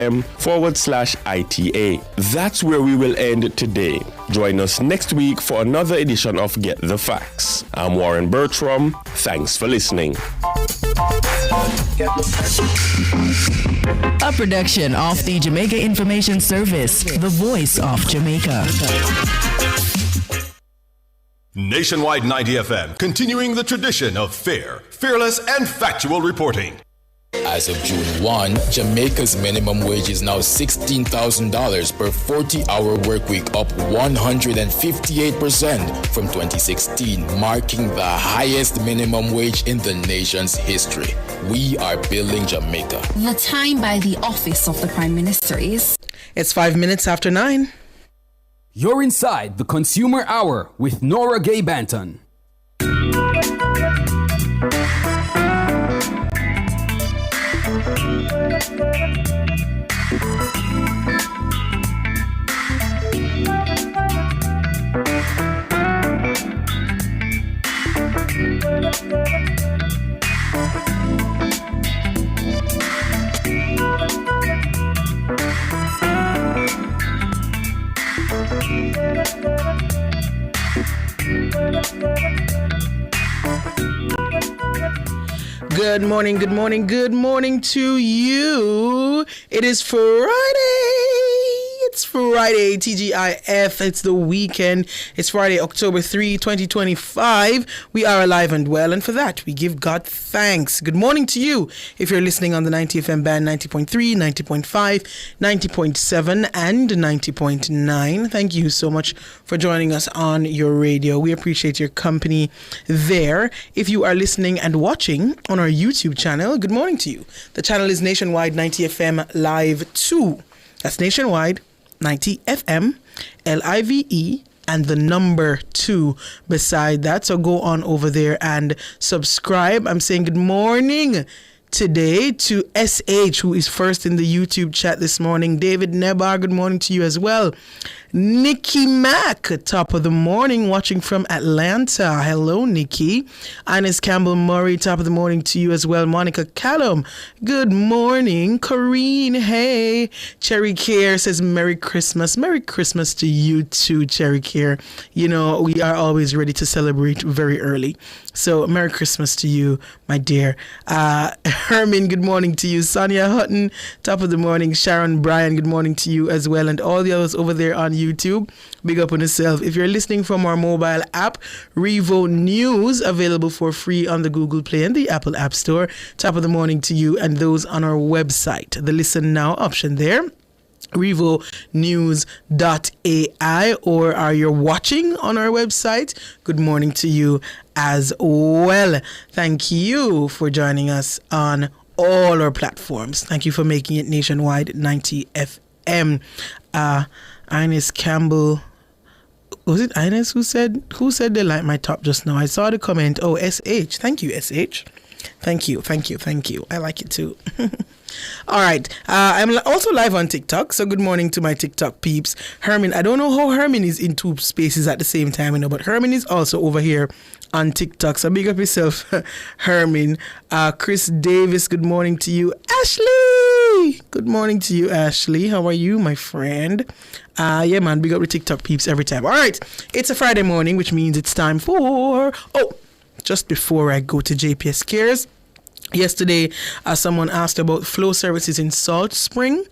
jamaica.fm/ITA. That's where we will end today. Join us next week for another edition of Get the Facts. I'm Warren Bertram. Thanks for listening. A production of the Jamaica Information Service, the voice of Jamaica. Nationwide 90 FM, continuing the tradition of fair, fearless, and factual reporting. As of June 1, Jamaica's minimum wage is now $16,000 per 40-hour work week, up 158% from 2016, marking the highest minimum wage in the nation's history. We are building Jamaica. The time by the office of the Prime Minister is... It's 5 minutes after 9. You're inside the Consumer Hour with Nora Gay Banton. Good morning, good morning, good morning to you. It is Friday. It's Friday, TGIF. It's the weekend. It's Friday, October 3, 2025. We are alive and well, and for that, we give God thanks. Good morning to you. If you're listening on the 90 FM band, 90.3, 90.5, 90.7, and 90.9, thank you so much for joining us on your radio. We appreciate your company there. If you are listening and watching on our YouTube channel, good morning to you. The channel is Nationwide 90 FM Live 2. That's Nationwide 90 FM LIVE and the number 2 beside that. So go on over there and subscribe. I'm saying good morning today to SH, who is first in the YouTube chat this morning. David Nebar, good morning to you as well. Nikki Mack, top of the morning, watching from Atlanta. Hello, Nikki. Ines Campbell Murray, top of the morning to you as well. Monica Callum, good morning. Corrine, hey. Cherry Care says Merry Christmas. Merry Christmas to you too, Cherry Care. You know, we are always ready to celebrate very early. So, Merry Christmas to you, my dear. Herman, good morning to you. Sonia Hutton, top of the morning. Sharon Bryan, good morning to you as well. And all the others over there on YouTube, big up on yourself. If you're listening from our mobile app, Revo News, available for free on the Google Play and the Apple App Store. Top of the morning to you and those on our website. The Listen Now option there. RevoNews.ai, or are you watching on our website? Good morning to you as well. Thank you for joining us on all our platforms. Thank you for making it Nationwide 90 FM. Ines Campbell, was it Ines who said they like my top just now? I saw the comment. Oh, SH. Thank you, SH. Thank you. I like it too. All right. I'm also live on TikTok, so good morning to my TikTok peeps. Herman, I don't know how Herman is in two spaces at the same time, but Herman is also over here on TikTok, so big up yourself, Herman. Chris Davis, good morning to you. Ashley, good morning to you, Ashley. How are you, my friend? Yeah, man, big up the TikTok peeps every time. All right. It's a Friday morning, which means it's time for... Oh, just before I go to JPS Cares, yesterday, someone asked about flow services in Salt Spring.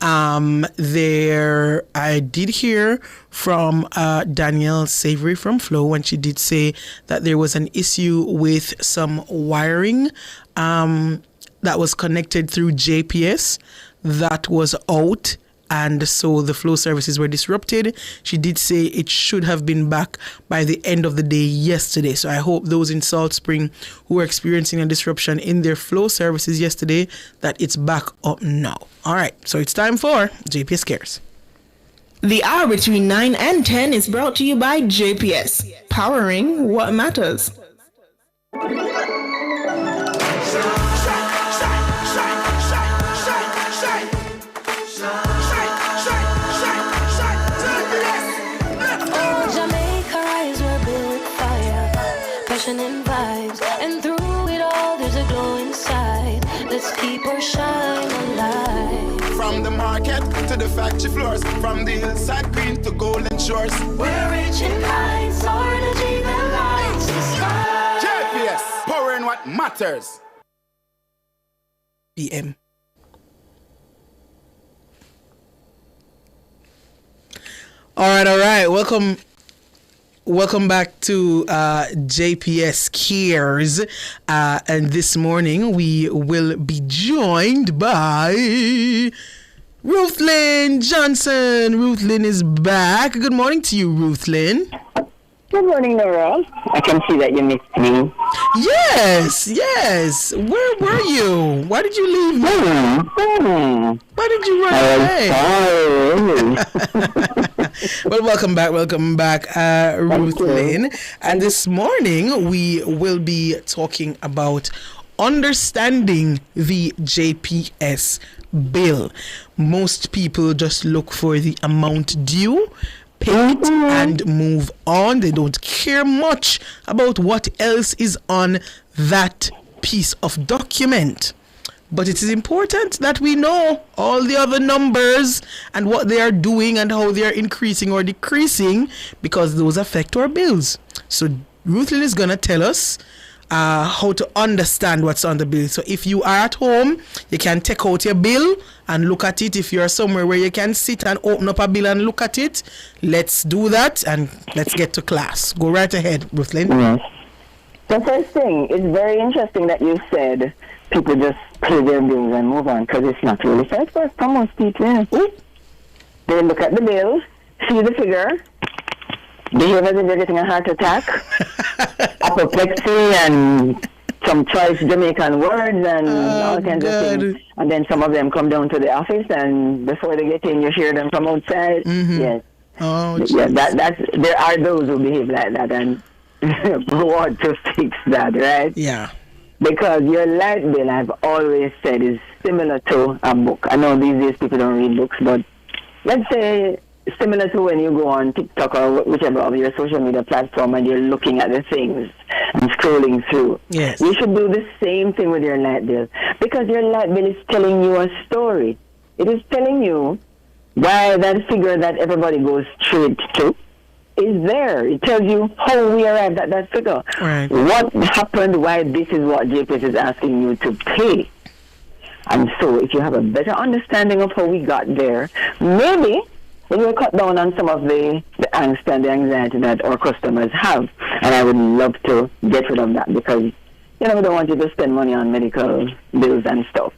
There, I did hear from Danielle Savory from Flow, and she did say that there was an issue with some wiring that was connected through JPS that was out. And so the flow services were disrupted. She did say it should have been back by the end of the day yesterday. So I hope those in Salt Spring who were experiencing a disruption in their flow services yesterday, that it's back up now. All right, so it's time for JPS Cares. The hour between 9 and 10 is brought to you by JPS, powering what matters. And vibes, and through it all there's a glow inside. Let's keep our shine alive. From the market to the factory floors, from the hillside green to golden shores. We're reaching heights, our energy that lights the sky. JPS, powering what matters. PM. All right. Welcome back to JPS Cares. And this morning we will be joined by Ruthlyn Johnson. Ruthlyn is back. Good morning to you, Ruthlyn. Good morning, Nora. I can see that you missed me. Yes. Where were you? Why did you leave me? Why did you run away? Well, welcome back, Ruthlyn. And this morning we will be talking about understanding the JPS bill. Most people just look for the amount due, pay it, and move on. They don't care much about what else is on that piece of document. But it is important that we know all the other numbers and what they are doing and how they are increasing or decreasing, because those affect our bills. So Ruthlyn is going to tell us how to understand what's on the bill. So if you are at home, you can take out your bill and look at it. If you're somewhere where you can sit and open up a bill and look at it, let's do that and let's get to class. Go right ahead, Ruthlyn. Yes. The first thing, it's very interesting that you said people just pay their bills and move on, because it's not really fair for most people. They look at the bill, see the figure, behave as if they're getting a heart attack, apoplexy, and some choice Jamaican words and all kinds of things. And then some of them come down to the office, and before they get in, you hear them from outside. Yes. That's there are those who behave like that and want to fix that, right? Yeah. Because your light bill, I've always said, is similar to a book. I know these days people don't read books, but let's say similar to when you go on TikTok or whichever of your social media platform and you're looking at the things and scrolling through. Yes. You should do the same thing with your light bill, because your light bill is telling you a story. It is telling you why that figure that everybody goes straight to is there. It tells you how we arrived at that figure. Right. What happened, why this is what JPS is asking you to pay. And so if you have a better understanding of how we got there, maybe we will cut down on some of the angst and the anxiety that our customers have. And I would love to get rid of that, because we don't want you to spend money on medical bills and stuff.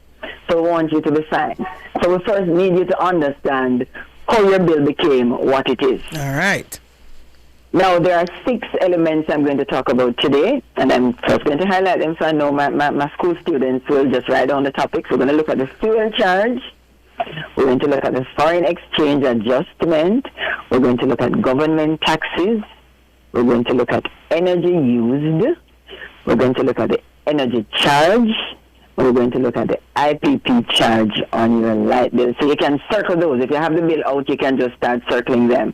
So we want you to be fine. So we first need you to understand how your bill became what it is. All right. Now, there are 6 elements I'm going to talk about today, and I'm first going to highlight them so I know my school students will just write down the topics. We're going to look at the fuel charge. We're going to look at the foreign exchange adjustment. We're going to look at government taxes. We're going to look at energy used. We're going to look at the energy charge. We're going to look at the IPP charge on your light bill. So you can circle those. If you have the bill out, you can just start circling them.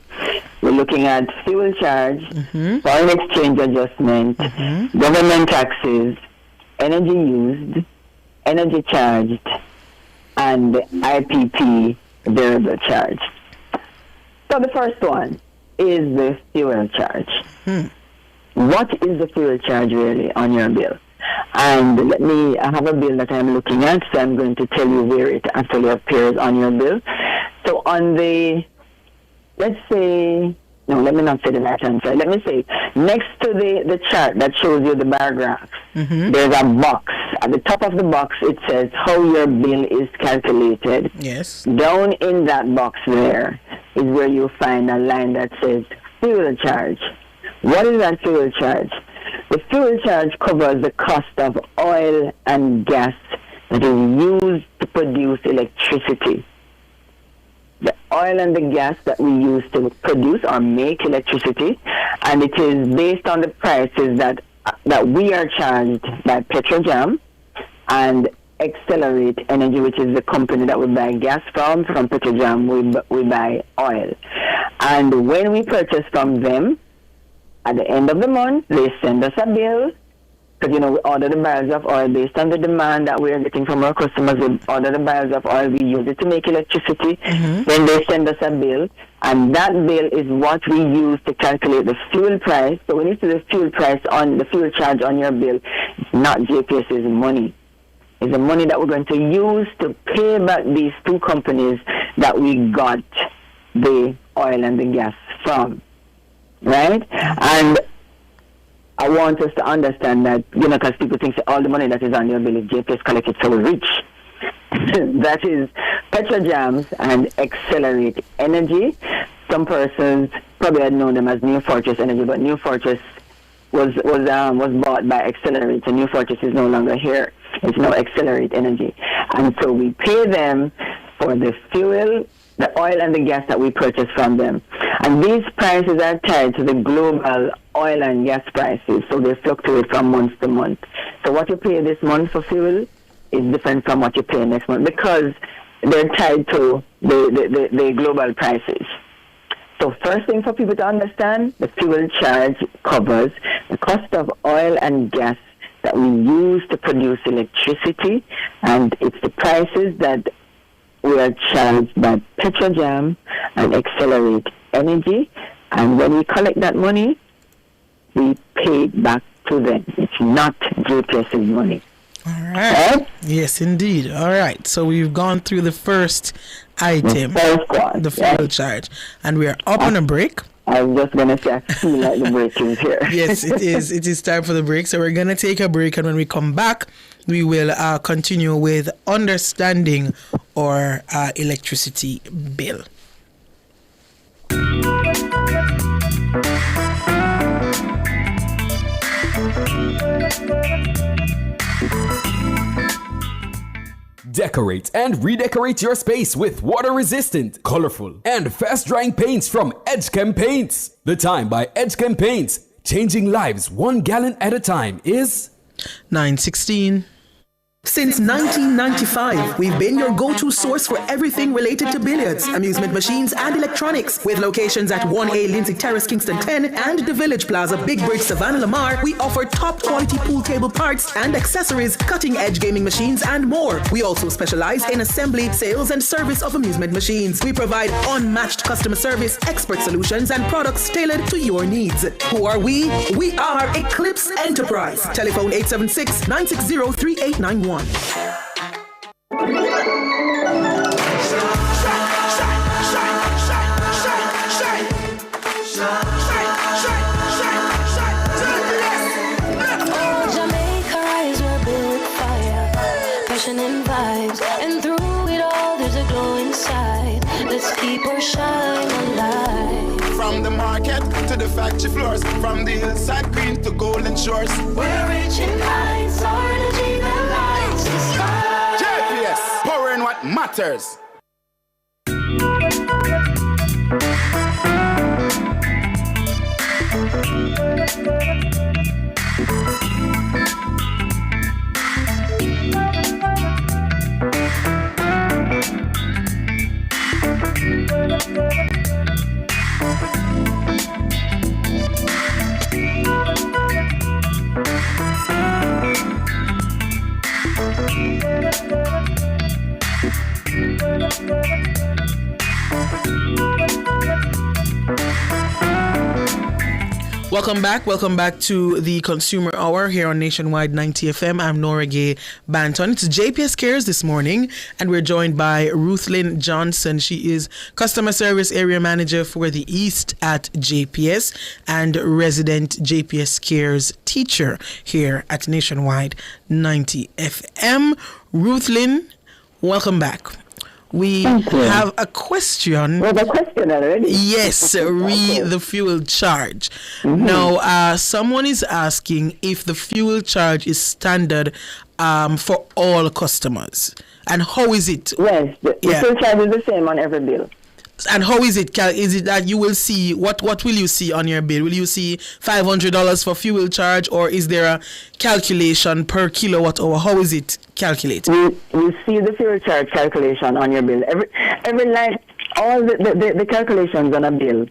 We're looking at fuel charge, foreign exchange adjustment, government taxes, energy used, energy charged, and the IPP variable charge. So the first one is the fuel charge. What is the fuel charge really on your bill? And I have a bill that I'm looking at, so I'm going to tell you where it actually appears on your bill. So on the, let me not say the right answer. Let me say, next to the chart that shows you the bar graphs, there's a box. At the top of the box, it says how your bill is calculated. Yes. Down in that box there is where you find a line that says fuel charge. What is that fuel charge? The fuel charge covers the cost of oil and gas that is used to produce electricity. The oil and the gas that we use to produce or make electricity, and it is based on the prices that we are charged by Petrojam and Accelerate Energy, which is the company that we buy gas from Petrojam, we buy oil. And when we purchase from them, at the end of the month, they send us a bill because, you know, we order the barrels of oil based on the demand that we are getting from our customers. We order the barrels of oil. We use it to make electricity. Then they send us a bill. And that bill is what we use to calculate the fuel price. So when you see the fuel price on the fuel charge on your bill, it's not JPS's money. It's the money that we're going to use to pay back these two companies that we got the oil and the gas from. Right? And I want us to understand that, you know, because people think all the money that is on your bill is JPS collected so rich. That is Petrojams and Accelerate Energy. Some persons probably had known them as New Fortress Energy, but New Fortress was bought by Accelerate, so New Fortress is no longer here. It's now Accelerate Energy. And so we pay them for the fuel, the oil and the gas that we purchase from them. And these prices are tied to the global oil and gas prices, so they fluctuate from month to month. So what you pay this month for fuel is different from what you pay next month because they're tied to the global prices. So first thing for people to understand, the fuel charge covers the cost of oil and gas that we use to produce electricity, and it's the prices that we are charged by Petrojam and Accelerate Energy, and when we collect that money, we pay it back to them. It's not JPS's money. All right. Yes, indeed. All right. So we've gone through the first item, the fuel charge, and we are up on a break. I was just going to say, I feel like the break is here. Yes, it is. It is time for the break. So we're going to take a break, and when we come back, we will continue with understanding our electricity bill. Decorate and redecorate your space with water-resistant, colorful, and fast-drying paints from Edgechem Paints. The time by Edgechem Paints, changing lives 1 gallon at a time, is 9:16. Since 1995, we've been your go-to source for everything related to billiards, amusement machines, and electronics. With locations at 1A Lindsay Terrace, Kingston 10, and the Village Plaza, Big Bridge, Savannah, Lamar, we offer top-quality pool table parts and accessories, cutting-edge gaming machines, and more. We also specialize in assembly, sales, and service of amusement machines. We provide unmatched customer service, expert solutions, and products tailored to your needs. Who are we? We are Eclipse Enterprise. Telephone 876-960-3891. Passion and vibes, and through it all there's a glow inside. Let's keep our shine alive. From the market to the factory floors, from the hillside green to golden shores, we're reaching heights, our energy that lights the sky. JPS, powering what matters. Welcome back to the Consumer Hour here on Nationwide 90 FM. I'm Nora Gay Banton. It's JPS Cares this morning, and we're joined by Ruthlyn Johnson. She is Customer Service Area Manager for the East at JPS and resident JPS Cares teacher here at Nationwide 90 FM. Ruthlyn, welcome back. We have a question. We have a question already. Yes, the fuel charge. Now, someone is asking if the fuel charge is standard for all customers. And how is it? Yes, the fuel charge is the same on every bill. And how is it? Is it that you will see, what will you see on your bill? Will you see $500 for fuel charge, or is there a calculation per kilowatt hour? How is it calculated? You see the fuel charge calculation on your bill. Every line, all the calculations on a bill.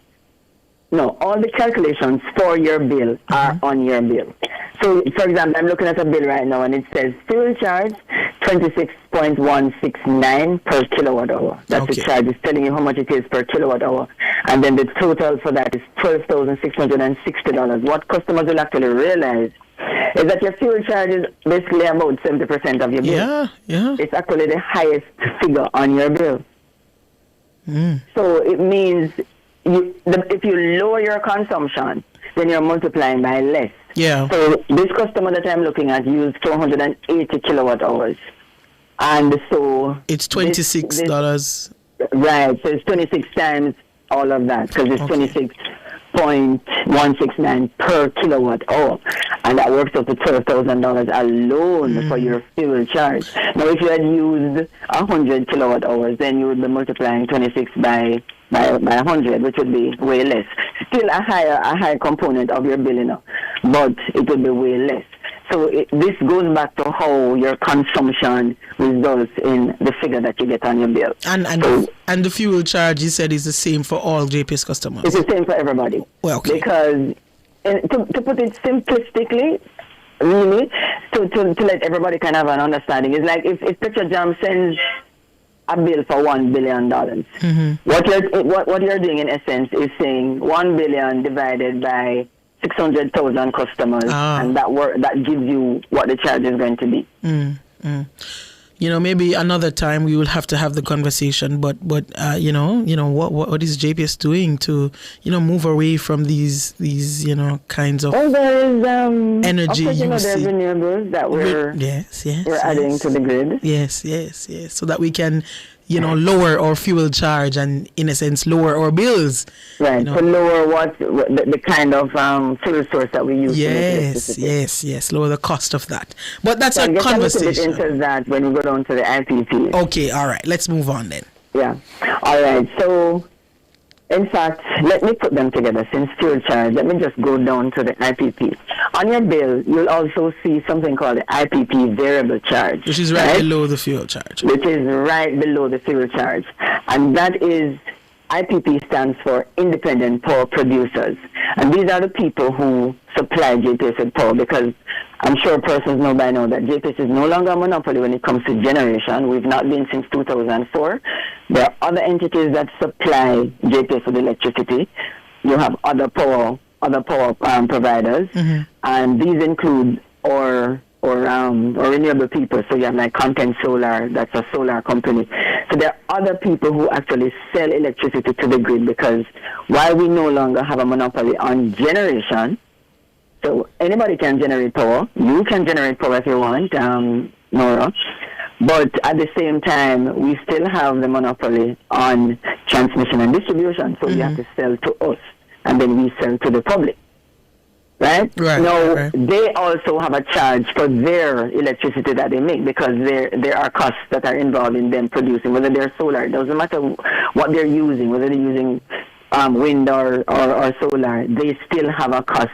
No, all the calculations for your bill are on your bill. So, for example, I'm looking at a bill right now, and it says fuel charge 26.169 per kilowatt hour. That's the charge. It's telling you how much it is per kilowatt hour. And then the total for that is $12,660. What customers will actually realize is that your fuel charge is basically about 70% of your bill. Yeah. It's actually the highest figure on your bill. So it means if you lower your consumption, then you're multiplying by less. Yeah. So this customer that I'm looking at used 480 kilowatt hours. And so it's $26. Right. So it's 26 times all of that, because it's 26.169 per kilowatt hour. And that works out to $12,000 alone for your fuel charge. Now, if you had used 100 kilowatt hours, then you would be multiplying 26 by 100, which would be way less. Still a higher component of your bill, you know, but it would be way less. So this goes back to how your consumption results in the figure that you get on your bill. And the fuel charge, you said, is the same for all JPS customers? It's the same for everybody. Well, okay. Because, to put it simplistically, really, to let everybody kind of have an understanding, it's like if Petrojam sends a bill for $1 billion. What you're doing in essence is saying 1 billion divided by 600,000 customers, and that gives you what the charge is going to be. You know, maybe another time we will have to have the conversation. But what is JPS doing to move away from these kinds of energy usage? There's renewables that we're adding to the grid. Yes, so that we can lower our fuel charge and, in a sense, lower our bills. Right, to lower the kind of fuel source that we use. Yes, lower the cost of that. But that's a conversation. We'll get a little bit into that when we go down to the IPP. Okay, all right, let's move on then. Yeah, all right, so in fact, let me put them together since fuel charge. Let me just go down to the IPP. On your bill, you'll also see something called the IPP variable charge. Which is right below the fuel charge. Which is right below the fuel charge. And that is, IPP stands for Independent Power Producers. And these are the people who supply JPS with power, because I'm sure persons know by now that JPS is no longer a monopoly when it comes to generation. We've not been since 2004. There are other entities that supply JPS with electricity. You have other power providers, and these include or renewable people. So you have like Content Solar, that's a solar company. So there are other people who actually sell electricity to the grid, because while we no longer have a monopoly on generation, so anybody can generate power. You can generate power if you want, Nora. But at the same time, we still have the monopoly on transmission and distribution. So you have to sell to us, and then we sell to the public. Right? Now, they also have a charge for their electricity that they make, because there are costs that are involved in them producing, whether they're solar. It doesn't matter what they're using, whether they're using wind or solar, they still have a cost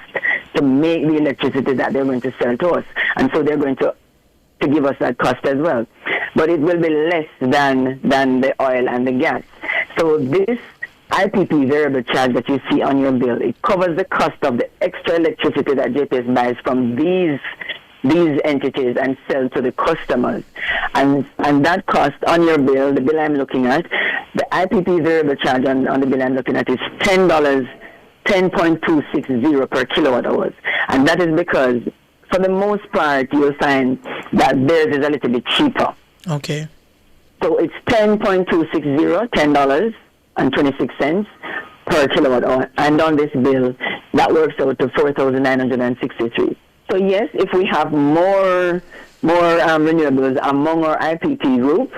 to make the electricity that they're going to sell to us. And so they're going to give us that cost as well. But it will be less than the oil and the gas. So this IPP variable charge that you see on your bill, it covers the cost of the extra electricity that JPS buys from these entities and sell to the customers. And that cost on your bill, the bill I'm looking at, the IPP variable charge on the bill I'm looking at is $10.260 per kilowatt hours. And that is because, for the most part, you'll find that theirs is a little bit cheaper. Okay. So it's $10.26 per kilowatt hour. And on this bill, that works out to $4,963. So yes, if we have more renewables among our IPP group,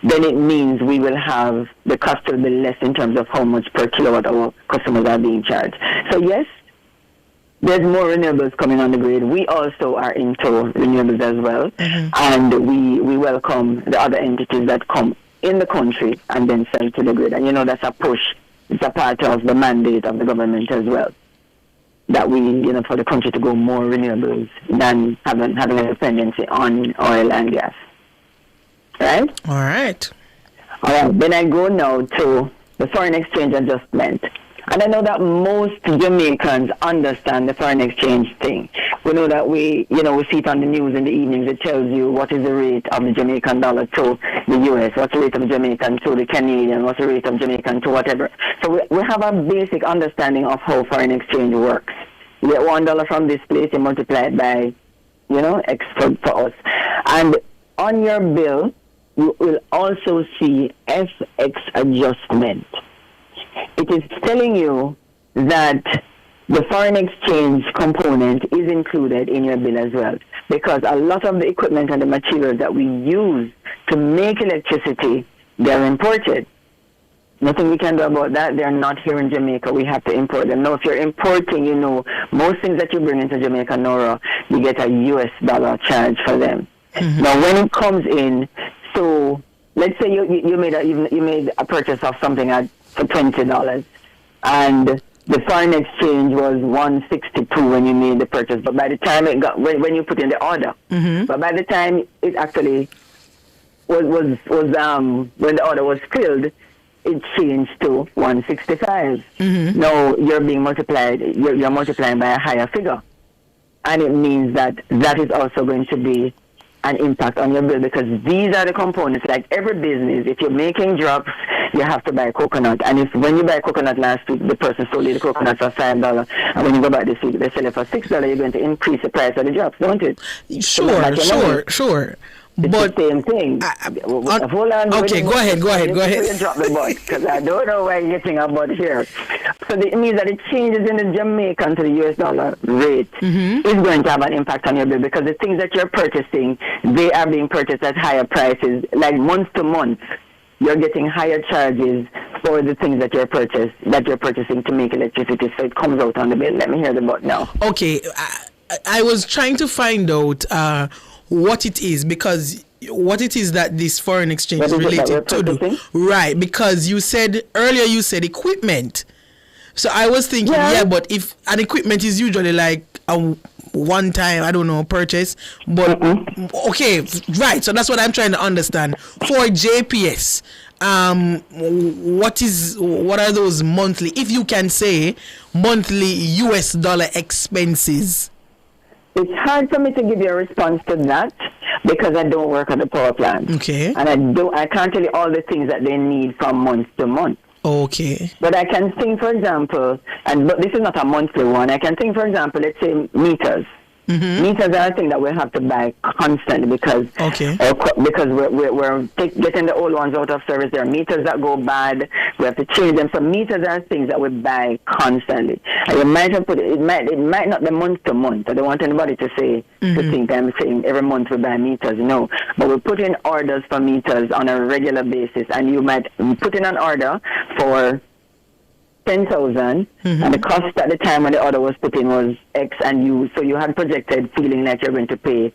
then it means we will have the cost will be less in terms of how much per kilowatt hour customers are being charged. So yes, there's more renewables coming on the grid. We also are into renewables as well, and we welcome the other entities that come in the country and then sell to the grid. And that's a push. It's a part of the mandate of the government as well, that we, for the country to go more renewables than having a dependency on oil and gas. Right? All right. Then I go now to the foreign exchange adjustment. And I know that most Jamaicans understand the foreign exchange thing. We know that we see it on the news in the evenings. It tells you what is the rate of the Jamaican dollar to the US, what's the rate of the Jamaican to the Canadian, what's the rate of Jamaican to whatever. So we have a basic understanding of how foreign exchange works. You get $1 from this place, you multiply it by, X for us. And on your bill, you will also see FX adjustment. It is telling you that the foreign exchange component is included in your bill as well, because a lot of the equipment and the materials that we use to make electricity, they're imported. Nothing we can do about that. They're not here in Jamaica. We have to import them. Now, if you're importing, most things that you bring into Jamaica, Nora, you get a US dollar charge for them. Mm-hmm. Now, when it comes in, so let's say you made a purchase of something for $20, and the foreign exchange was $162 when you made the purchase. But by the time it got when you put in the order, but by the time it actually was when the order was filled, it changed to $165. Now you're being multiplied. You're multiplying by a higher figure, and it means that is also going to be an impact on your bill, because these are the components. Like every business, if you're making drops, you have to buy coconut. And when you buy coconut last week, the person sold you the coconut for $5, and when you go back this week, they sell it for $6, you're going to increase the price of the drops, don't it? Sure. But the same thing. Hold on. Okay, go ahead. Drop the bud, because I don't know why you're getting a bud here. So it means that the changes in the Jamaican to the US dollar rate is going to have an impact on your bill, because the things that you're purchasing, they are being purchased at higher prices. Like month to month, you're getting higher charges for the things that you're purchasing to make electricity. So it comes out on the bill. Let me hear the bud now. Okay, I was trying to find out what it is, because what it is that this foreign exchange is related to. Right, because you said equipment. So I was thinking, but if an equipment is usually like a one-time, I don't know, purchase, but okay, right. So that's what I'm trying to understand. For JPS, what are those monthly, if you can say, monthly US dollar expenses? It's hard for me to give you a response to that, because I don't work at the power plant. Okay. And I can't tell you all the things that they need from month to month. Okay. But I can think, for example, but this is not a monthly one. I can think, for example, let's say meters. Meters are a thing that we have to buy constantly, because we're getting the old ones out of service. There are meters that go bad. We have to change them. So meters are things that we buy constantly. And you might have put it might not be month to month. I don't want anybody to say to think I'm saying every month we buy meters. No, but we put in orders for meters on a regular basis, and you might put in an order for 10,000, and the cost at the time when the order was put in was X, and you had projected feeling like you're going to pay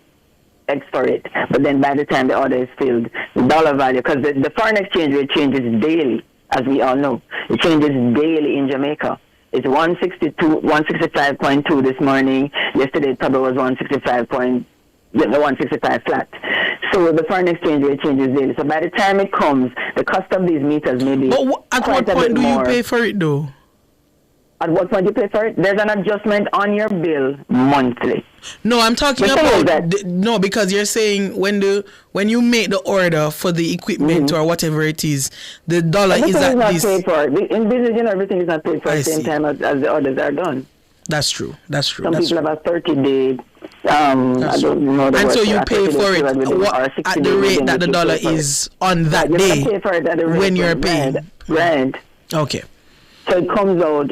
X for it, but then by the time the order is filled, the dollar value, because the foreign exchange rate changes daily, as we all know, it changes daily in Jamaica. It's 165.2 this morning. Yesterday it probably was 165 flat. So the foreign exchange rate changes daily. So by the time it comes, the cost of these meters may be. But at what point do you pay for it, though? At what point do you pay for it? There's an adjustment on your bill monthly. No, I'm talking about no, because you're saying when you make the order for the equipment or whatever it is, the dollar is at not this. Paid for. In business, everything is not paid for at the same time as the orders are done. That's true. Some people have a 30-day. I don't know the and word, so you pay for it at the rate that the dollar is on that day. You pay for it at the rate when you're paying. Right. Okay. So it comes out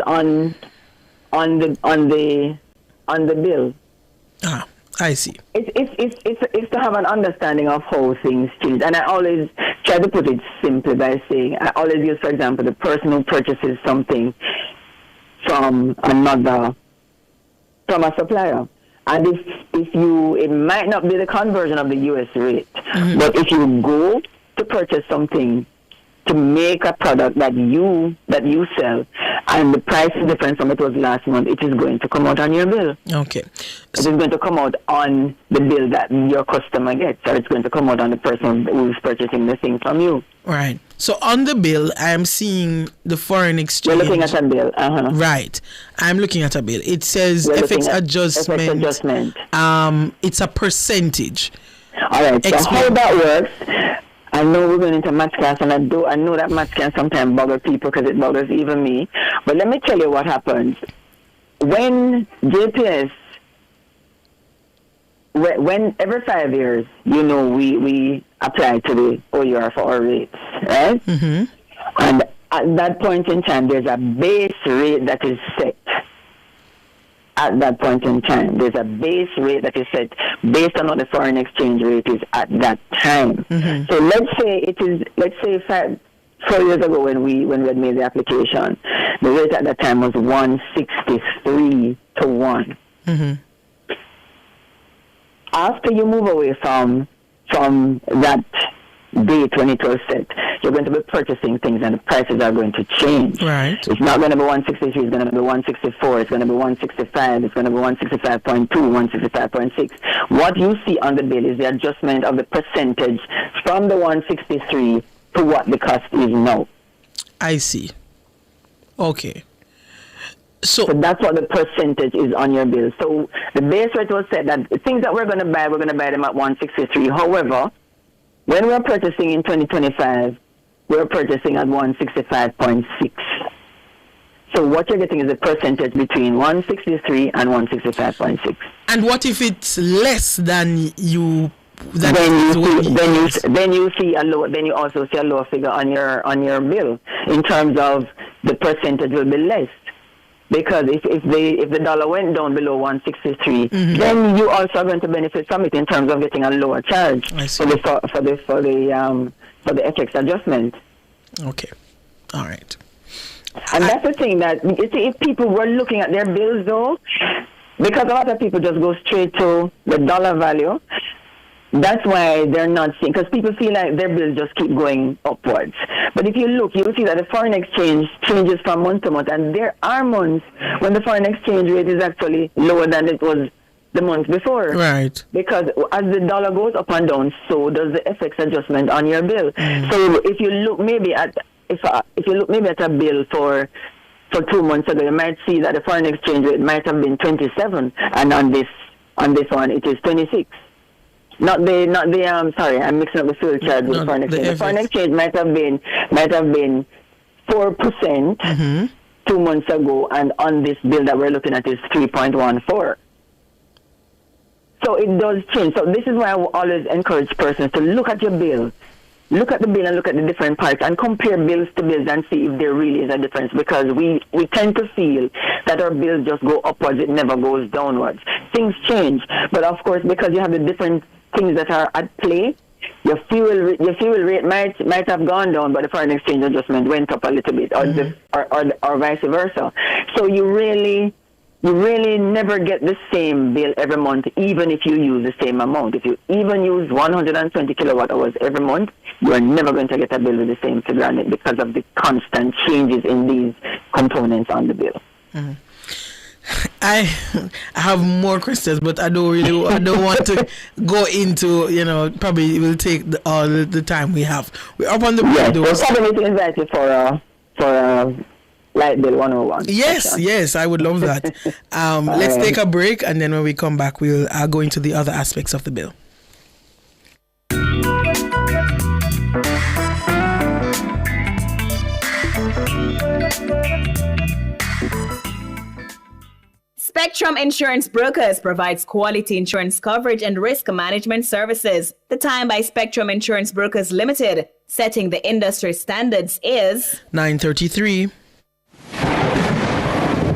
on the bill. Ah, I see. It's to have an understanding of how things change, and I always try to put it simply by saying, I always use, for example, the person who purchases something from a supplier. And it might not be the conversion of the US rate, but if you go to purchase something to make a product that you sell, and the price is different from it was last month, it is going to come out on your bill. Okay. It is going to come out on the bill that your customer gets, or it's going to come out on the person who is purchasing the thing from you. Right. So on the bill, I am seeing the foreign exchange. We're looking at a bill. Right. I'm looking at a bill. It says FX adjustment. It's a percentage. All right. So how that works? I know we're going into math class, and I know that math can sometimes bother people because it bothers even me. But let me tell you what happens when JPS. When every 5 years, we apply to the OUR for our rates, right? Mm-hmm. And at that point in time, there's a base rate that is set. At that point in time, there's a base rate that is set based on what the foreign exchange rate is at that time. Mm-hmm. So let's say 4 years ago when we had made the application, the rate at that time was 163 to 1. Mm-hmm. After you move away from that date when it was set, you're going to be purchasing things and the prices are going to change. Right. It's not going to be 163, it's going to be 164, it's going to be 165, it's going to be 165.2, 165.6. What you see on the bill is the adjustment of the percentage from the 163 to what the cost is now. I see. Okay. So that's what the percentage is on your bill. So the base rate was set that the things that we're going to buy them at 163. However, when we're purchasing in 2025, we're purchasing at 165.6. So what you're getting is a percentage between 163 and 165.6. And what if it's less than you? Then you also see a lower figure on your bill in terms of the percentage will be less. Because if the dollar went down below 163, mm-hmm. then you also are going to benefit from it in terms of getting a lower charge for the FX adjustment. Okay, all right. And that's the thing that you see, if people were looking at their bills though, because a lot of people just go straight to the dollar value. That's why they're not seeing, because people feel like their bills just keep going upwards. But if you look, you'll see that the foreign exchange changes from month to month, and there are months when the foreign exchange rate is actually lower than it was the month before. Right. Because as the dollar goes up and down, so does the FX adjustment on your bill. Mm. So if you look maybe at a bill for 2 months ago, you might see that the foreign exchange rate might have been 27, and on this one it is 26. Not the sorry, I'm mixing up the fuel charge with foreign exchange. The foreign exchange might have been 4% mm-hmm. 2 months ago, and on this bill that we're looking at is 3.14. So it does change. So this is why I always encourage persons to look at your bill. Look at the bill and look at the different parts and compare bills to bills and see if there really is a difference, because we tend to feel that our bills just go upwards, it never goes downwards. Things change, but of course, because you have the different things that are at play, your fuel rate might have gone down, but the foreign exchange adjustment went up a little bit, or mm-hmm. or vice versa. So you really never get the same bill every month, even if you use the same amount. If you even use 120 kilowatt hours every month, you are never going to get a bill with the same figure on it because of the constant changes in these components on the bill. Mm-hmm. I have more questions, but I don't want to go into, probably it will take all the time we have. We're up on the bill. Yes, so probably to invite you for Light Bill 101. Yes, I would love that. Let's take a break, and then when we come back, we'll go into the other aspects of the bill. Spectrum Insurance Brokers provides quality insurance coverage and risk management services. The time by Spectrum Insurance Brokers Limited, setting the industry standards, is 9:33.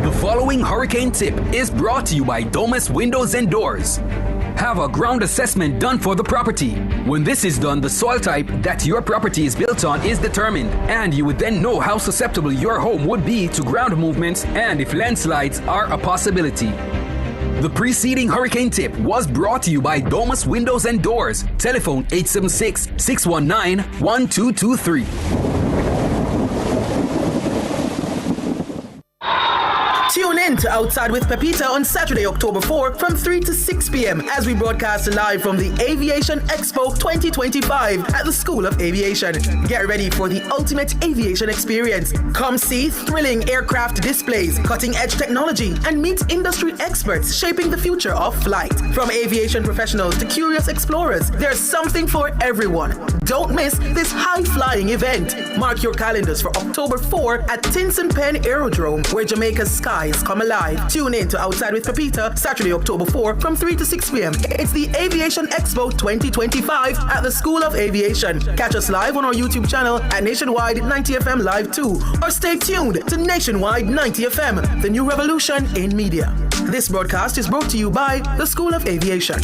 The following hurricane tip is brought to you by Domus Windows and Doors. Have a ground assessment done for the property. When this is done, the soil type that your property is built on is determined, and you would then know how susceptible your home would be to ground movements and if landslides are a possibility. The preceding hurricane tip was brought to you by Domus Windows and Doors. Telephone 876-619-1223. Tune in in to Outside with Pepita on Saturday, October 4 from 3 to 6 p.m. as we broadcast live from the Aviation Expo 2025 at the School of Aviation. Get ready for the ultimate aviation experience. Come see thrilling aircraft displays, cutting-edge technology, and meet industry experts shaping the future of flight. From aviation professionals to curious explorers, there's something for everyone. Don't miss this high-flying event. Mark your calendars for October 4 at Tinson Pen Aerodrome, where Jamaica's skies come alive. Tune in to Outside with Pepita, Saturday, October 4 from 3 to 6 p.m. It's the Aviation Expo 2025 at the School of Aviation. Catch us live on our YouTube channel at Nationwide 90 FM Live 2, or stay tuned to Nationwide 90 FM, the new revolution in media. This broadcast is brought to you by the School of Aviation.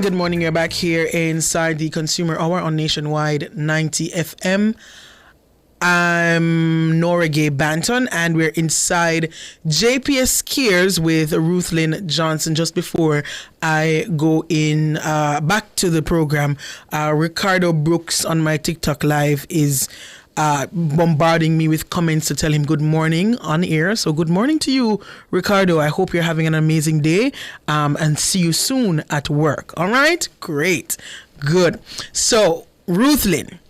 Good morning. You're back here inside the Consumer Hour on Nationwide 90 FM. I'm Nora Gay Banton, and we're inside JPS Skiers with Ruth Lynn Johnson. Just before I go in back to the program, Ricardo Brooks on my TikTok live is bombarding me with comments to tell him good morning on air. So good morning to you, Ricardo. I hope you're having an amazing day, and see you soon at work. All right? Great. Good. So, Ruth Lynn,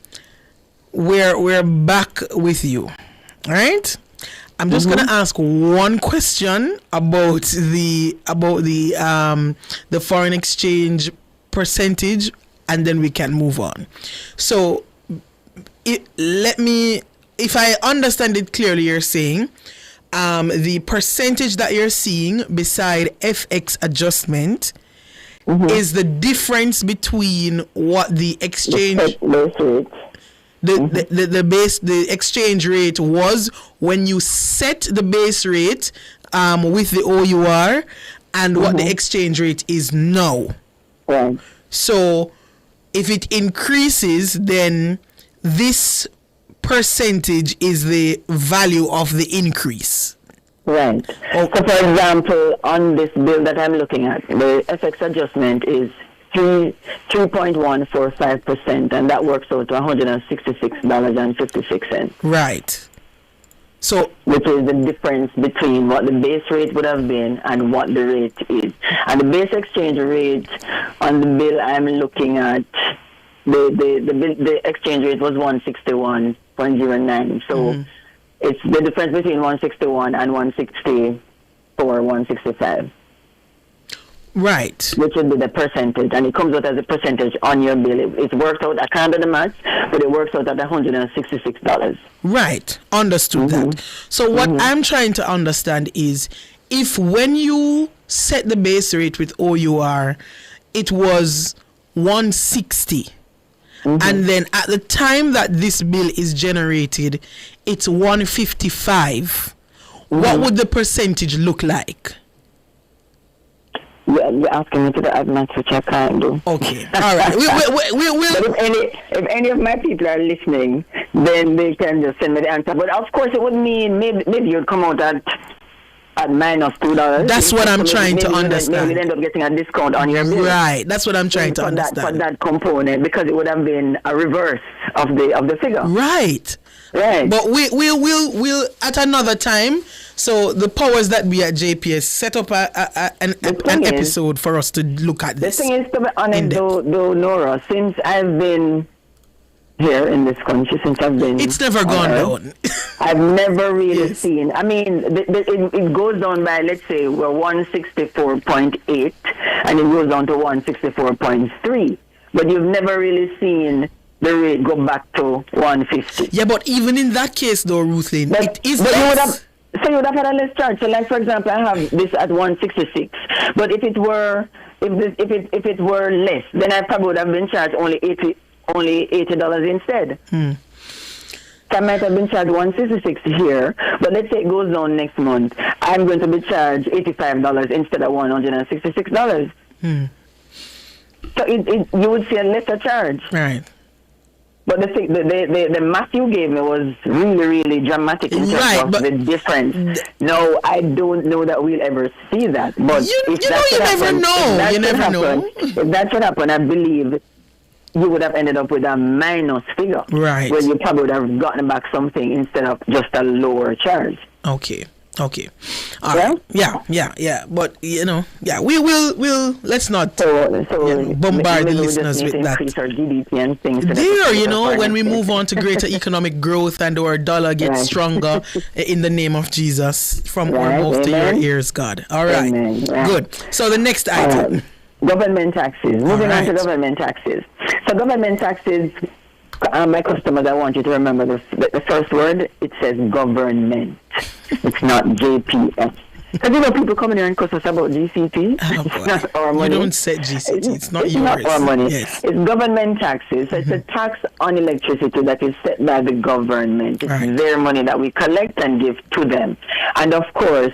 we're back with you. All right? I'm just gonna ask one question about the foreign exchange percentage, and then we can move on. So if I understand it clearly, you're saying the percentage that you're seeing beside FX adjustment is the difference between what the exchange the exchange rate was when you set the base rate with the OUR and what the exchange rate is now. Right. So if it increases, then this percentage is the value of the increase. Right. So, for example, on this bill that I'm looking at, the FX adjustment is 3.145%, and that works out to $166.56. Right. So, which is the difference between what the base rate would have been and what the rate is. And the base exchange rate on the bill I'm looking at, the exchange rate was 161.09. So it's the difference between 161 and 165. Right. Which would be the percentage, and it comes out as a percentage on your bill. It works out, I can't do the math, but it works out at $166. Right. Understood that. So what I'm trying to understand is, if when you set the base rate with OUR, it was 160, and then at the time that this bill is generated, it's 155, what would the percentage look like? You're asking me to the math, which I can't do. Okay, all right. We'll But if any of my people are listening, then they can just send me the answer. But of course, it would mean maybe you'd come out at minus $2. That's what I'm trying to understand. Maybe you'd end up getting a discount on your bill. Right. That's what I'm trying to understand. For that component, because it would have been a reverse of the figure. Right. Right. But we'll at another time. So the powers that be at JPS set up an episode for us to look at this. The thing is, to be honest, though, Nora, since I've been here in this country, it's never gone down. I've never really seen. I mean, it goes down by, let's say, we're 164.8, and it goes down to 164.3. But you've never really seen the rate go back to 150. Yeah, but even in that case, though, Ruthlyn, it is less. So you would have had a less charge. So, like, for example, I have this at 166. But if it were less, then I probably would have been charged only only $80 instead. So I might have been charged $166 here, but let's say it goes down next month. I'm going to be charged $85 instead of $166. So you would see a lesser charge. Right. But the math you gave me was really, really dramatic in terms of the difference. No, I don't know that we'll ever see that. But you never know. You never know. If that should happen, I believe you would have ended up with a minus figure. Right. Where you probably would have gotten back something instead of just a lower charge. Okay. All right. Yeah. But we'll let's not bombard the listeners with that. Our GDP and things when we move on to greater economic growth and our dollar gets stronger in the name of Jesus from our mouth to your ears, God. All right. Good. So the next item. Government taxes. Moving on to government taxes. So government taxes, my customers, I want you to remember the first word. It says government. It's not JPS. Because people coming here and cuss us about GCT. It's not our money. You don't say GCT. It's not yours. Not our money. Yes. It's government taxes. So it's a tax on electricity that is set by the government. It's their money that we collect and give to them. And of course,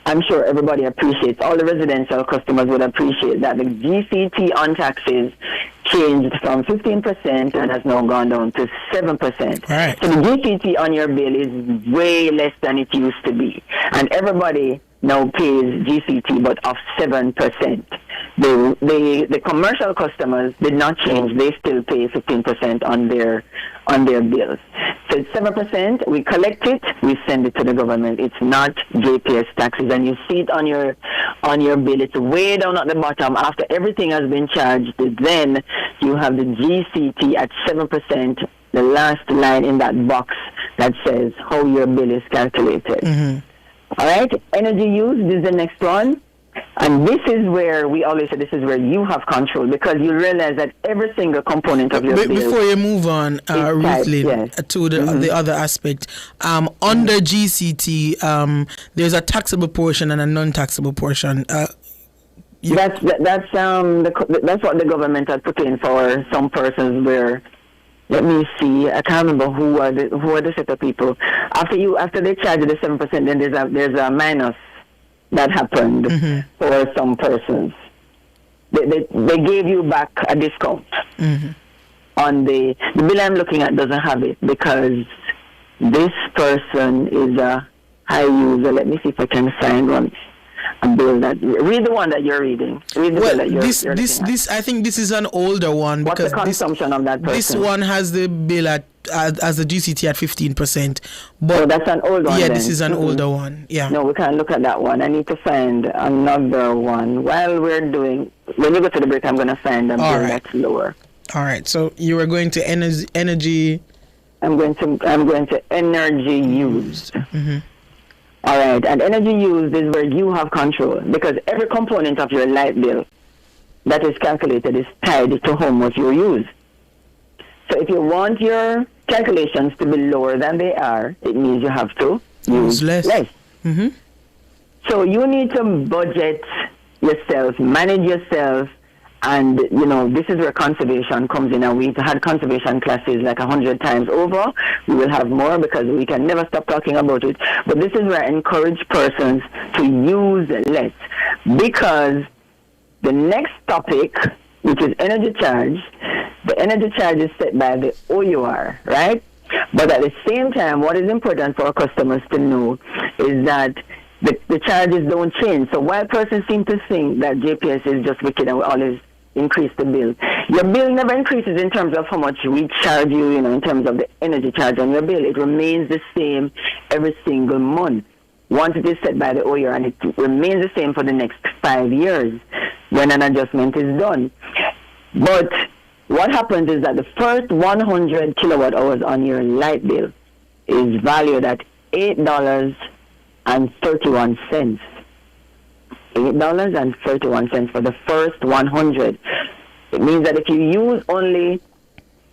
I'm sure everybody appreciates, all the residential customers would appreciate that the GCT on taxes changed from 15% and has now gone down to 7%. Right. So the GCT on your bill is way less than it used to be. And everybody now pays GCT, but of 7%. The commercial customers did not change. They still pay 15% on their bills. So it's 7%. We collect it. We send it to the government. It's not JPS taxes, and you see it on your bill. It's way down at the bottom. After everything has been charged, then you have the GCT at 7%. The last line in that box that says how your bill is calculated. All right. Energy use. This is the next one. And this is where we always say this is where you have control, because you realize that every single component of your bill. Before you move on, Ruthlin, to the other aspect, under GCT, there's a taxable portion and a non-taxable portion. That's what the government has put in for some persons. Where, let me see, I can't remember who are the set of people. After they charge you the 7%, then there's a minus that happened for some persons. They gave you back a discount on the bill I'm looking at doesn't have it, because this person is a high user. Let me see if I can find one. A bill that read the one that you're reading. Read the bill that you're this I think this is an older one, because what's the consumption of that person? This one has the bill as the GCT at 15%. But that's an old one. Yeah, then. This is an older one. Yeah. No, we can't look at that one. I need to find another one. While we're doing, when you go to the break, I'm going to find a bill that's lower. All right. So you are going to energy. I'm going to energy used. All right, and energy used is where you have control, because every component of your light bill that is calculated is tied to how much you use. So if you want your calculations to be lower than they are, it means you have to use less. So you need to budget yourself, manage yourself, and, this is where conservation comes in. And we've had conservation classes like 100 times over. We will have more, because we can never stop talking about it. But this is where I encourage persons to use less, because the next topic, which is energy charge, the energy charge is set by the OUR, right? But at the same time, what is important for our customers to know is that the charges don't change. So while persons seem to think that JPS is just wicked and we always increase the bill, your bill never increases in terms of how much we charge you, in terms of the energy charge on your bill. It remains the same every single month once it is set by the OUR, and it remains the same for the next 5 years when an adjustment is done. But what happens is that the first 100 kilowatt hours on your light bill is valued at $8.31. $8.31 for the first 100. It means that if you use only,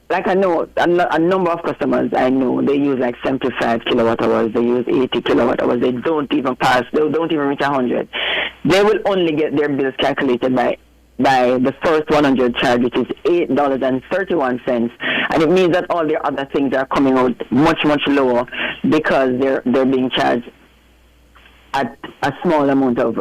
like I know, a number of customers I know, they use like 75 kilowatt hours, they use 80 kilowatt hours, they don't even reach 100. They will only get their bills calculated by by the first 100 charge, which is $8.31, and it means that all the other things are coming out much lower because they're being charged at a small amount of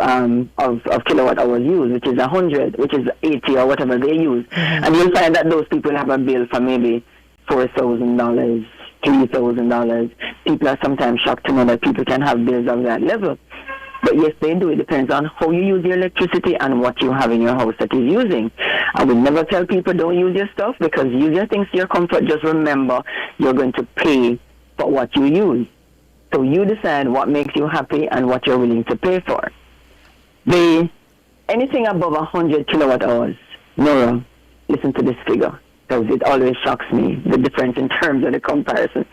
kilowatt hours used, which is 100, which is 80 or whatever they use, and you'll find that those people have a bill for maybe $4,000, $3,000. People are sometimes shocked to know that people can have bills of that level. But yes, they do. It depends on how you use your electricity and what you have in your house that is using. I would never tell people don't use your stuff, because use your things to your comfort. Just remember, you're going to pay for what you use. So you decide what makes you happy and what you're willing to pay for. Anything above 100 kilowatt hours, Nora, listen to this figure, because it always shocks me, the difference in terms of the comparison.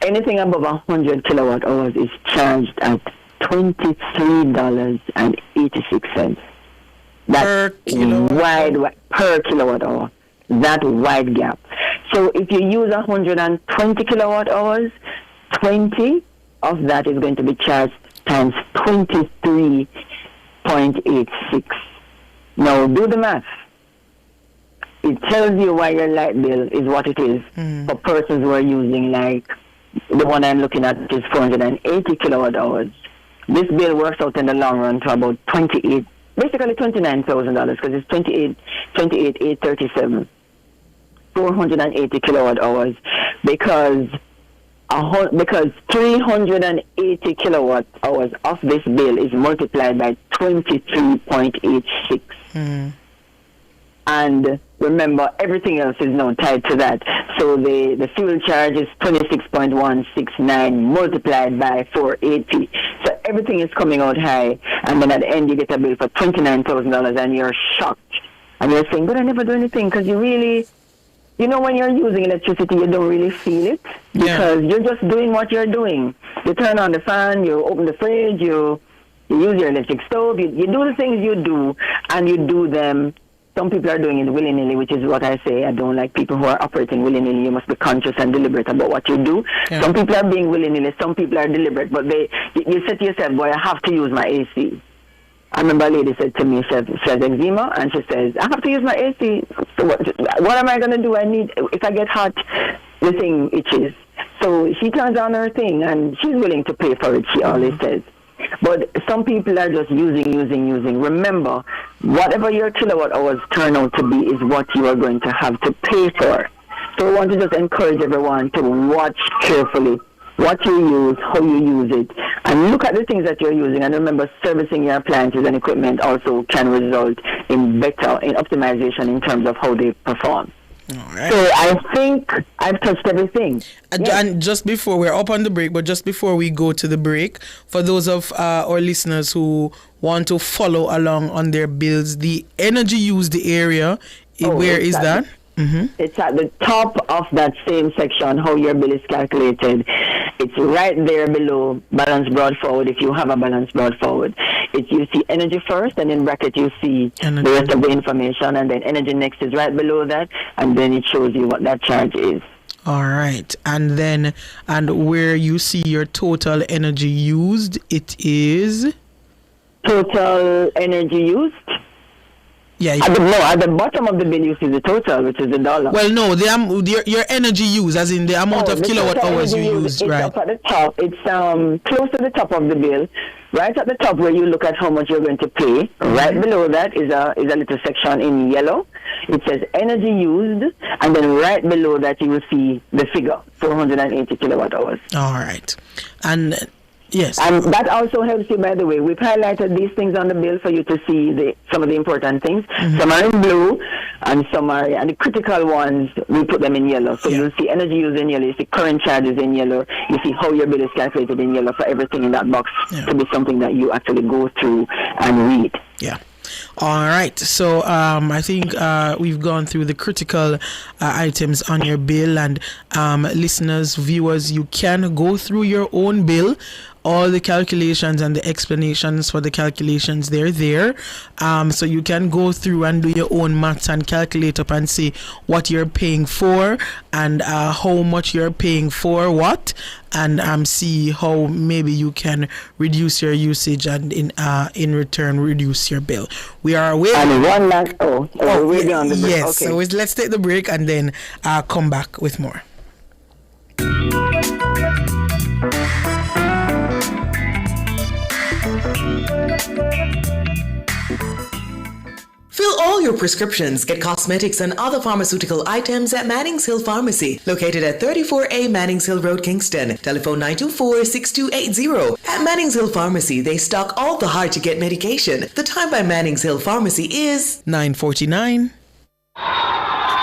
Anything above 100 kilowatt hours is charged at $23.86. That's wide per kilowatt hour. That wide gap. So if you use 120 kilowatt hours, 20 of that is going to be charged times 23.86. Now do the math. It tells you why your light bill is what it is for persons who are using, like the one I'm looking at, is 480 kilowatt hours. This bill works out in the long run to about basically $29,000, because it's 28,837. 480 kilowatt hours, because 380 kilowatt hours of this bill is multiplied by 23.86. And remember, everything else is now tied to that. So the fuel charge is 26.169 multiplied by 480. So everything is coming out high, and then at the end you get a bill for $29,000, and you're shocked. And you're saying, but I never do anything, because you really, when you're using electricity, you don't really feel it, because you're just doing what you're doing. You turn on the fan, you open the fridge, you use your electric stove, you do the things you do, and you do them. Some people are doing it willy-nilly, which is what I say. I don't like people who are operating willy-nilly. You must be conscious and deliberate about what you do. Yeah. Some people are being willy-nilly, some people are deliberate, but you say to yourself, boy, I have to use my AC. I remember a lady said to me, she has eczema, and she says, I have to use my AC. So what am I going to do? If I get hot, the thing itches. So she turns on her thing, and she's willing to pay for it, she always says. But some people are just using. Remember, whatever your kilowatt hours turn out to be is what you are going to have to pay for. So I want to just encourage everyone to watch carefully what you use, how you use it, and look at the things that you're using. And remember, servicing your appliances and equipment also can result in optimization in terms of how they perform. All right. So I think I've touched everything. And just before we're up on the break, but just before we go to the break, for those of our listeners who want to follow along on their bills, the energy used area, where is that? It's at the top of that same section, how your bill is calculated. It's right there below balance brought forward, if you have a balance brought forward. You see energy first, and in bracket you see the rest of the information, and then energy next is right below that, and then it shows you what that charge is. All right. And where you see your total energy used, it is? Total energy used? Yeah. At the bottom of the bill you see the total, which is the dollar. Well, no, your energy use, as in the amount of kilowatt hours you used, right? It's up at the top. It's close to the top of the bill. Right at the top where you look at how much you're going to pay. Right below that is a little section in yellow. It says energy used, and then right below that you will see the figure, 480 kilowatt hours. All right. And yes. And that also helps you, by the way. We've highlighted these things on the bill for you to see some of the important things. Some are in blue, and and the critical ones, we put them in yellow. So you'll see energy use in yellow, you see current charges in yellow, you see how your bill is calculated in yellow, for everything in that box to be something that you actually go through and read. Yeah. All right. So I think we've gone through the critical items on your bill, and listeners, viewers, you can go through your own bill all the calculations and the explanations for the calculations, they're there. So you can go through and do your own maths and calculate up and see what you're paying for and how much you're paying for what, and see how maybe you can reduce your usage and in return reduce your bill. We are away. And one last we're on the break. Yes, okay. So let's take the break and then come back with more. Fill all your prescriptions, get cosmetics and other pharmaceutical items at Mannings Hill Pharmacy, located at 34A Mannings Hill Road, Kingston. Telephone 924-6280. At Mannings Hill Pharmacy, they stock all the hard-to-get medication. The time by Mannings Hill Pharmacy is 9:49.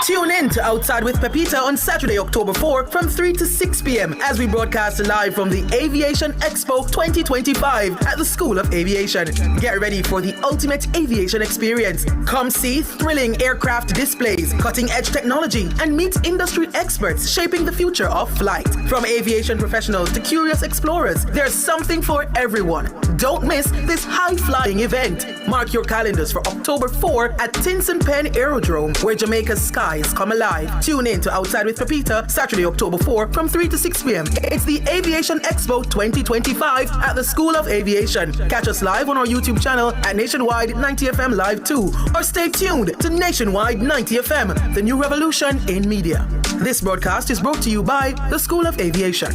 Tune in to Outside with Pepita on Saturday, October 4 from 3 to 6 p.m. as we broadcast live from the Aviation Expo 2025 at the School of Aviation. Get ready for the ultimate aviation experience. Come see thrilling aircraft displays, cutting-edge technology, and meet industry experts shaping the future of flight. From aviation professionals to curious explorers, there's something for everyone. Don't miss this high-flying event. Mark your calendars for October 4 at Tinson Pen Aerodrome, where Jamaica's skies come alive. Tune in to Outside with Pepita, Saturday, October 4 from 3 to 6 p.m. It's the Aviation Expo 2025 at the School of Aviation. Catch us live on our YouTube channel at Nationwide 90 FM Live 2, or stay tuned to Nationwide 90 FM, the new revolution in media. This broadcast is brought to you by the School of Aviation.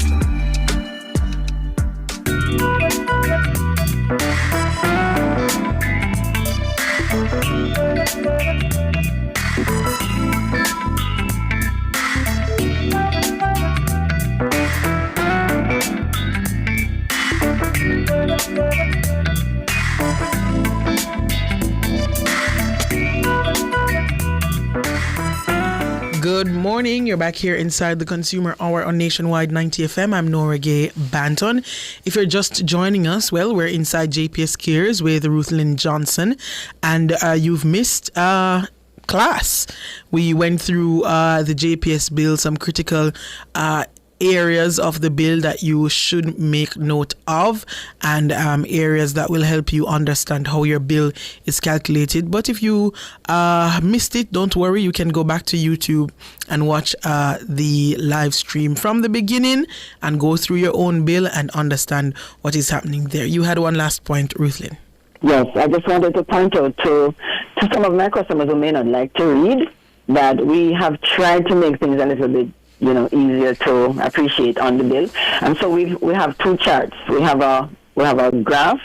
Good morning. You're back here inside the Consumer Hour on Nationwide 90 FM. I'm Nora Gay Banton. If you're just joining us, well, we're inside JPS Cares with Ruth Lynn Johnson, and you've missed class. We went through the JPS bill, some critical areas of the bill that you should make note of, and areas that will help you understand how your bill is calculated. But if you missed it, don't worry, you can go back to YouTube and watch the live stream from the beginning and go through your own bill and understand what is happening there. You had one last point, Ruthlyn. Yes, I just wanted to point out to some of my customers who may not like to read that we have tried to make things a little bit easier to appreciate on the bill. And so we have two charts. We have a graph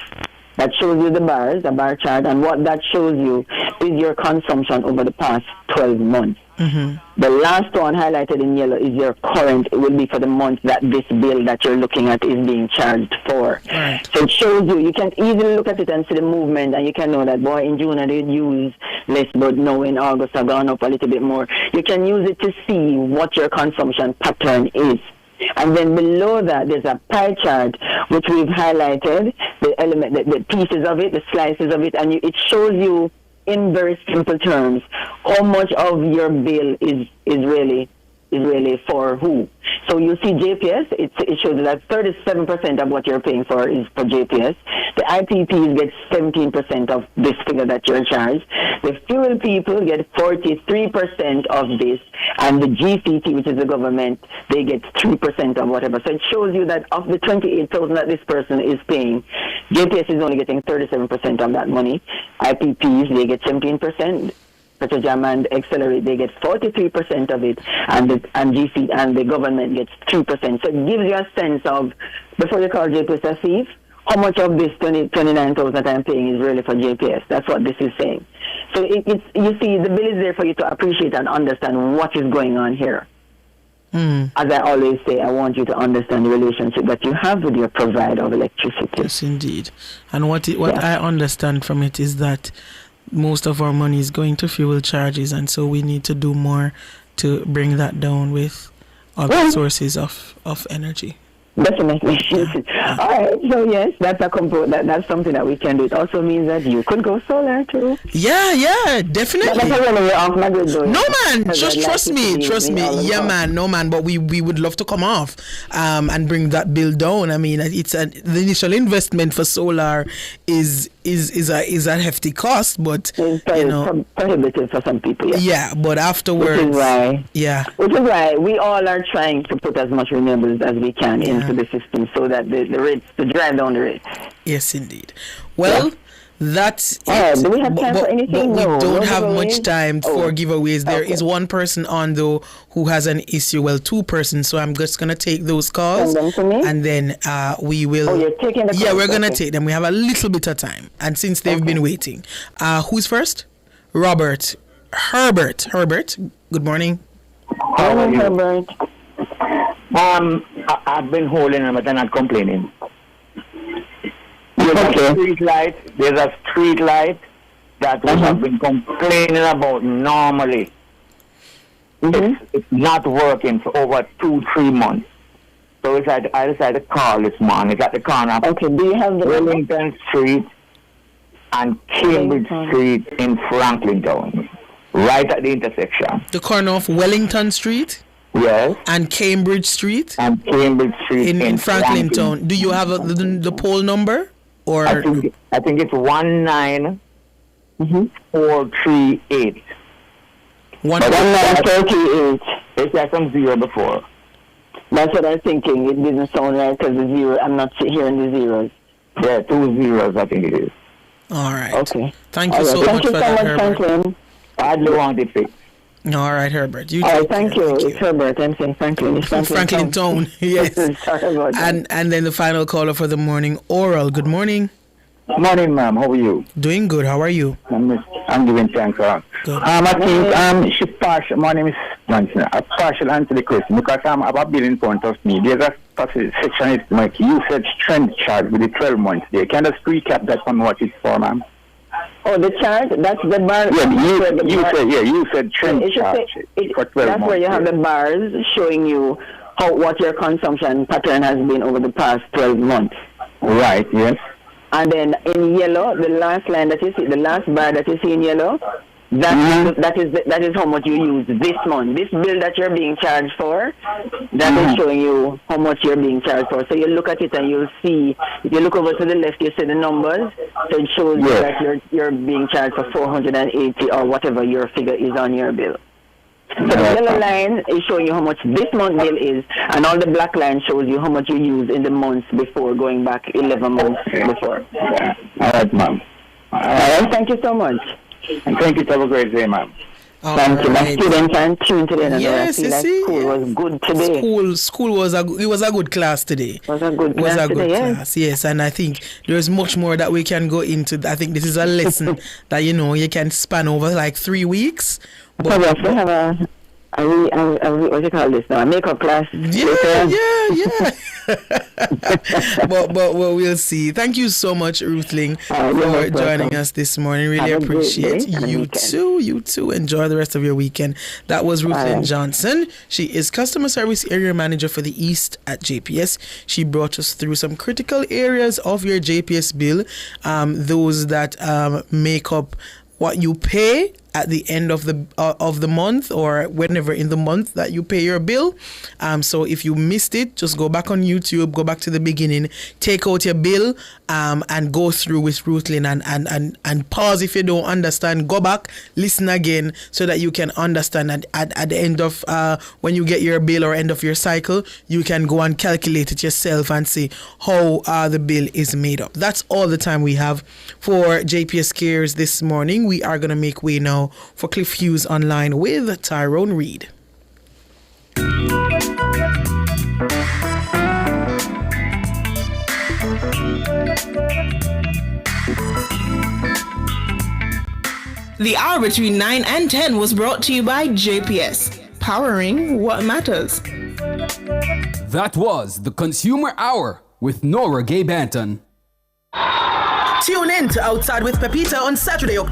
that shows you the bars, a bar chart, and what that shows you is your consumption over the past 12 months. Mm-hmm. The last one highlighted in yellow is your current. It will be for the month that this bill that you're looking at is being charged for. Right. So it shows you can easily look at it and see the movement, and you can know that, boy, in June I did use less, but now in August I've gone up a little bit more. You can use it to see what your consumption pattern is. And then below that, there's a pie chart, which we've highlighted, the pieces of it, the slices of it, and it shows you in very simple terms how much of your bill is really for who. So you see JPS, it shows that 37% of what you're paying for is for JPS. The IPPs get 17% of this figure that you're charged. The fuel people get 43% of this, and the GCT, which is the government, they get 3% of whatever. So it shows you that of the $28,000 that this person is paying, JPS is only getting 37% of that money. IPPs, they get 17%. Petrojam and Accelerate, they get 43% of it, and GC and the government gets 3%. So it gives you a sense of, before you call JPS a thief, how much of this 29,000 that I'm paying is really for JPS. That's what this is saying. So you see, the bill is there for you to appreciate and understand what is going on here. Mm. As I always say, I want you to understand the relationship that you have with your provider of electricity. Yes, indeed. And what I understand from it is that most of our money is going to fuel charges, and so we need to do more to bring that down with other sources of energy. Definitely. All right. So yes, that's that's something that we can do. It also means that you could go solar too. Yeah, definitely. No man, just trust me. Yeah, man, no man. But we would love to come off, and bring that bill down. I mean, the initial investment for solar is a hefty cost, but it's prohibitive for some people. Yeah, but afterwards, which is why we all are trying to put as much renewables as we can into the system, so that the rates to drive down the rates. Yes, indeed. Well. That's it. Do we have time for anything? We don't have much time for giveaways. There is one person on though who has an issue. Well, two persons. So I'm just gonna take those calls, and then we will. Oh, you're taking the calls? Yeah, we're gonna take them. We have a little bit of time, and since they've been waiting, who's first? Herbert. Good morning. How are you, Herbert? I've been holding them, but they're not complaining. There's a street light that we have been complaining about normally. It's not working for over 2-3 months. So I decided to call this morning. It's at the corner of do you have the Wellington Street and Cambridge Street in Franklin Town, right at the intersection. The corner of Wellington Street? Yes. And Cambridge Street? And Cambridge Street in Franklin Town. Do you have the poll number? Or I think it's 19438. 1938. It's like some zero before. That's what I'm thinking. It didn't sound right because the zero. I'm not hearing the zeros. Yeah, 2 zeros. I think it is. All right. Okay. Thank you so much for that, Herbert. Franklin. I don't want it fixed. All right, Herbert. Thank you. It's Herbert. I'm saying Franklin. It's Franklin Town. Yes. Sorry about that. And then the final caller for the morning, Oral. Good morning. Morning, ma'am. How are you? Doing good. How are you? I'm giving thanks. I think she partial. My name is Johnson. I partial answer the question because I have a bill in front of me. There's a section is like usage trend chart with the 12 months there. Can you just recap that for me what it's for, ma'am? Oh, the chart? That's the bar. Yeah, you said trend chart for 12 months. That's where you have the bars showing you what your consumption pattern has been over the past 12 months. Right, yes. And then in yellow, the last line that you see, the last bar that you see in yellow, that is how much you use this month. This bill that you're being charged for, that is showing you how much you're being charged for. So you look at it and you'll see, if you look over to the left, you see the numbers. So it shows you that you're being charged for 480 or whatever your figure is on your bill. So the yellow line is showing you how much this month bill is, and all the black line shows you how much you use in the months before, going back 11 months before. All right, ma'am. All right, thank you so much. And thank you. Have a great day, ma'am. Thank you. My students are tuned today, and I feel like school was good today. School was a good class today. Was a good class, yes. And I think there's much more that we can go into. I think this is a lesson that you can span over like 3 weeks. But we also have a what do you call this now? A makeup class. Yeah. but we'll see. Thank you so much, Ruthling, for joining us this morning. Really appreciate you too. Enjoy the rest of your weekend. That was Ruthling Johnson. She is Customer Service Area Manager for the East at JPS. She brought us through some critical areas of your JPS bill, those that make up what you pay at the end of the month, or whenever in the month that you pay your bill. So if you missed it, just go back on YouTube, go back to the beginning, take out your bill, and go through with Ruthlin and pause if you don't understand. Go back, listen again, so that you can understand. And at the end of when you get your bill or end of your cycle, you can go and calculate it yourself and see how the bill is made up. That's all the time we have for JPS Cares this morning. We are going to make way now for Cliff Hughes Online with Tyrone Reed. The hour between 9 and 10 was brought to you by JPS, powering what matters. That was the Consumer Hour with Nora Gay Banton. Tune in to Outside with Pepita on Saturday, October